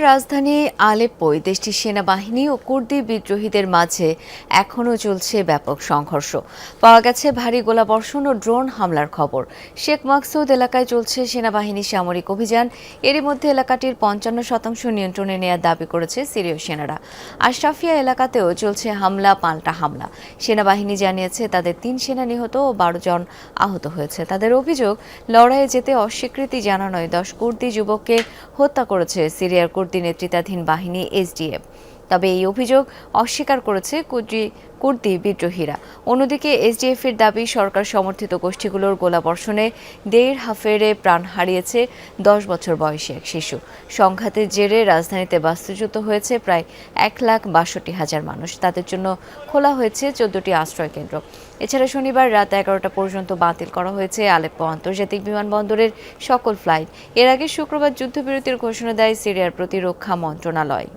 রাজধানী আলেপ্পোয় দেশটির সেনাবাহিনী ও কুর্দি বিদ্রোহীদের মাঝে এখনও চলছে ব্যাপক সংঘর্ষ। পাওয়া গেছে ভারী গোলাবর্ষণ ও ড্রোন হামলার খবর। শেখ মাকসুদ এলাকায় চলছে সেনাবাহিনীর সামরিক অভিযান। এরই মধ্যে এলাকাটির ৫৫% নিয়ন্ত্রণে নেওয়ার দাবি করেছে সিরীয় সেনারা। আশরাফিয়া এলাকাতেও চলছে হামলা পাল্টা হামলা। সেনাবাহিনী জানিয়েছে তাদের ৩ সেনা নিহত ও ১২ জন আহত হয়েছে। তাদের অভিযোগ, লড়াইয়ে যেতে অস্বীকৃতি জানানোয় ১০ কুর্দি যুবককে হত্যা করেছে সিরিয়ার কুর্দি নেতৃত্বাধীন বাহিনী এসডিএফ। তবে এই অভিযোগ অস্বীকার করেছে কুর্দি বিদ্রোহীরা। অন্যদিকে এসডিএফ এর দাবি, সরকার সমর্থিত গোষ্ঠীগুলোর গোলাবর্ষণে দেইর হাফেরে প্রাণ হারিয়েছে ১০ বছর বয়সী এক শিশু। সংঘাতের জেরে রাজধানীতে বাস্তুচ্যুত হয়েছে প্রায় ১,৬২,০০০ মানুষ। তাদের জন্য খোলা হয়েছে ১৪টি আশ্রয় কেন্দ্র। এছাড়া শনিবার রাত ১১টা পর্যন্ত বাতিল করা হয়েছে আলেপ্পো আন্তর্জাতিক বিমানবন্দরের সকল ফ্লাইট। এর আগে শুক্রবার যুদ্ধবিরতির ঘোষণা দেয় সিরিয়ার প্রতিরক্ষা মন্ত্রণালয়।